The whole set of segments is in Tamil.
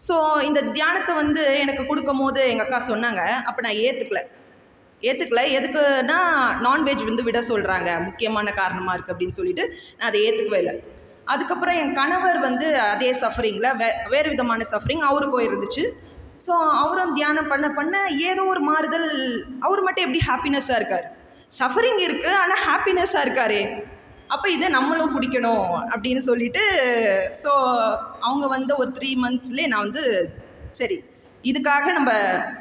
ஸோ இந்த தியானத்தை வந்து எனக்கு கொடுக்கும் போது எங்கள் அக்கா சொன்னாங்க. அப்போ நான் ஏற்றுக்கல. எதுக்குன்னா நான்வெஜ் வந்து விட சொல்கிறாங்க, முக்கியமான காரணமாக இருக்குது அப்படின்னு சொல்லிட்டு நான் அதை ஏற்றுக்கவே இல்லை. அதுக்கப்புறம் என் கணவர் வந்து அதே சஃபரிங்கில் வேறு விதமான சஃபரிங் அவருக்கும் இருந்துச்சு. ஸோ அவரும் தியானம் பண்ண ஏதோ ஒரு மாறுதல். அவர் மட்டும் எப்படி ஹாப்பினஸ்ஸாக இருக்கார்? சஃபரிங் இருக்குது ஆனால் ஹாப்பினஸ்ஸாக இருக்காரே, அப்போ இதை நம்மளும் பிடிக்கணும் அப்படின்னு சொல்லிட்டு ஸோ அவங்க வந்து ஒரு 3 monthsலேயே நான் வந்து சரி இதுக்காக நம்ம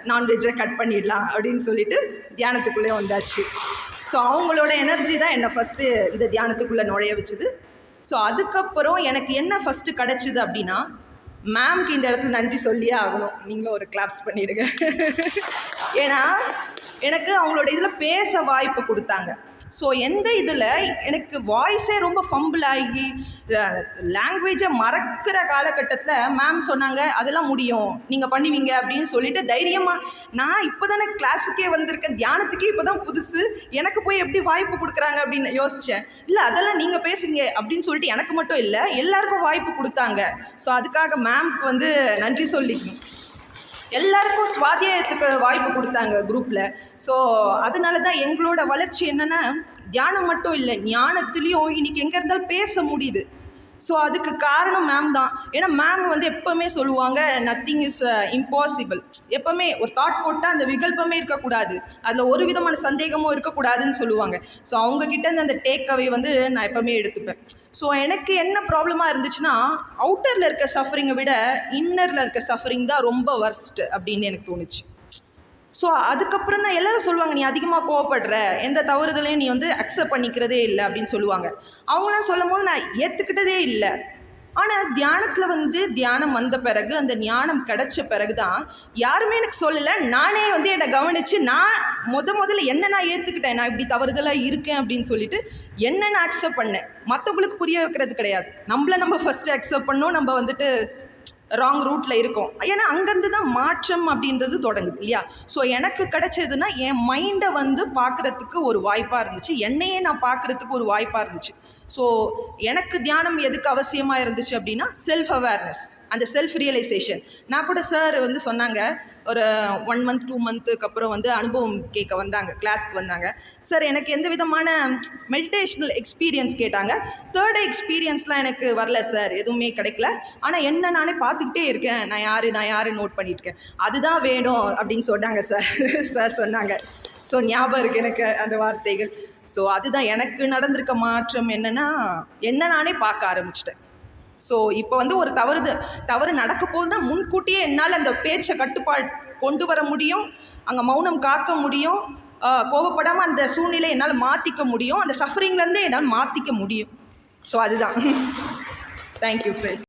நான்வெஜ்ஜை கட் பண்ணிடலாம் அப்படின்னு சொல்லிட்டு தியானத்துக்குள்ளே வந்தாச்சு. ஸோ அவங்களோட எனர்ஜி தான் என்னை ஃபஸ்ட்டு இந்த தியானத்துக்குள்ளே நுழைய வச்சுது. ஸோ அதுக்கப்புறம் எனக்கு என்ன ஃபஸ்ட்டு கிடச்சிது அப்படின்னா, மேம்க்கு இந்த இடத்துல நன்றி சொல்லியே ஆகணும். நீங்களும் ஒரு கிளாப்ஸ் பண்ணிவிடுங்க. ஏன்னா எனக்கு அவங்களோட இதில் பேச வாய்ப்பு கொடுத்தாங்க. ஸோ எந்த இதில் எனக்கு வாய்ஸே ரொம்ப ஃபம்பிள் ஆகி லாங்குவேஜை மறக்கிற காலகட்டத்தில் மேம் சொன்னாங்க, அதெல்லாம் முடியும், நீங்கள் பண்ணுவீங்க அப்படின்னு சொல்லிட்டு தைரியமாக, நான் இப்போ தானே கிளாஸுக்கே வந்திருக்கேன், தியானத்துக்கே இப்போ தான் புதுசு, எனக்கு போய் எப்படி வாய்ப்பு கொடுக்குறாங்க அப்படின்னு யோசித்தேன். இல்லை அதெல்லாம் நீங்கள் பேசுவீங்க அப்படின்னு சொல்லிட்டு எனக்கு மட்டும் இல்லை, எல்லாருக்கும் வாய்ப்பு கொடுத்தாங்க. ஸோ அதுக்காக மேம்க்கு வந்து நன்றி சொல்லிக்கணும். எல்லாருக்கும் சுவாத்தியாயத்துக்கு வாய்ப்பு கொடுத்தாங்க குரூப்பில். ஸோ அதனால தான் எங்களோட வளர்ச்சி என்னென்னா, தியானம் மட்டும் இல்லை, ஞானத்துலேயும் இன்றைக்கி எங்கே இருந்தாலும் பேச முடியுது. ஸோ அதுக்கு காரணம் மேம் தான். ஏன்னா மேம் வந்து எப்போவுமே சொல்லுவாங்க, நத்திங் இஸ் இம்பாசிபிள். எப்போவுமே ஒரு தாட் போட்டால் அந்த விகல்பமே இருக்கக்கூடாது, அதில் ஒரு விதமான சந்தேகமும் இருக்கக்கூடாதுன்னு சொல்லுவாங்க. ஸோ அவங்கக்கிட்ட அந்த டேக் அவே வந்து நான் எப்போவுமே எடுத்துப்பேன். ஸோ எனக்கு என்ன ப்ராப்ளமாக இருந்துச்சுன்னா, அவுட்டரில் இருக்க சஃபரிங்கை விட இன்னரில் இருக்க சஃபரிங் தான் ரொம்ப வர்ஸ்ட் அப்படின்னு எனக்கு தோணுச்சு. ஸோ அதுக்கப்புறம் தான் எல்லோரும் சொல்லுவாங்க, நீ அதிகமாக கோவப்படுற, எந்த தவறுதலையும் நீ வந்து அக்செப்ட் பண்ணிக்கிறதே இல்லை அப்படின்னு சொல்லுவாங்க. அவங்களாம் சொல்லும் போது நான் ஏற்றுக்கிட்டதே இல்லை. ஆனால் தியானத்தில் வந்து தியானம் வந்த பிறகு, அந்த ஞானம் கிடச்ச பிறகு தான் யாருமே எனக்கு சொல்லலை, நானே வந்து என்னை கவனித்து நான் முதல்ல என்ன நான் ஏற்றுக்கிட்டேன், நான் இப்படி தவறுதலாக இருக்கேன் அப்படின்னு சொல்லிட்டு என்ன நான் அக்செப்ட் பண்ணேன். மற்றவங்களுக்கு புரிய வைக்கிறது கிடையாது, நம்ம ஃபஸ்ட்டு அக்செப்ட் பண்ணோம். நம்ம வந்துட்டு ராங் ரூட்டில் இருக்கும். ஏன்னா அங்கேருந்து தான் மாற்றம் அப்படின்றது தொடங்குது இல்லையா? ஸோ எனக்கு கிடைச்சதுன்னா என் மைண்டை வந்து பார்க்குறதுக்கு ஒரு வாய்ப்பாக இருந்துச்சு, என்னையே நான் பார்க்குறதுக்கு ஒரு வாய்ப்பாக இருந்துச்சு. ஸோ எனக்கு தியானம் எதுக்கு அவசியமாக இருந்துச்சு அப்படின்னா, செல்ஃப் அவேர்னஸ், அந்த செல்ஃப் ரியலைசேஷன். நான் கூட சார் வந்து சொன்னாங்க, ஒரு 1 month 2 monthக்கு அப்புறம் வந்து அனுபவம் கேட்க வந்தாங்க, கிளாஸ்க்கு வந்தாங்க. சார் எனக்கு எந்த விதமான மெடிடேஷனல் எக்ஸ்பீரியன்ஸ் கேட்டாங்க. 3rd எக்ஸ்பீரியன்ஸ்லாம் எனக்கு வரல சார், எதுவுமே கிடைக்கல. ஆனால் என்ன நானே பார்த்துக்கிட்டே இருக்கேன், நான் யார் நோட் பண்ணியிருக்கேன், அதுதான் வேணும் அப்படின்னு சொன்னாங்க சார். சார் சொன்னாங்க. ஸோ ஞாபகம் இருக்குது எனக்கு அந்த வார்த்தைகள். ஸோ அதுதான் எனக்கு நடந்திருக்க மாற்றம். என்னென்னா, என்ன நானே பார்க்க ஆரம்பிச்சிட்டேன். ஸோ இப்போ வந்து ஒரு தவறு நடக்க போது தான் முன்கூட்டியே என்னால் அந்த பேச்சை கட்டுப்பாடு கொண்டு வர முடியும், அங்கே மௌனம் காக்க முடியும், கோபப்படாமல் அந்த சூழ்நிலை என்னால் மாற்றிக்க முடியும், அந்த சஃபரிங்லேருந்தே என்னால் மாற்றிக்க முடியும். ஸோ அதுதான். Thank you friends.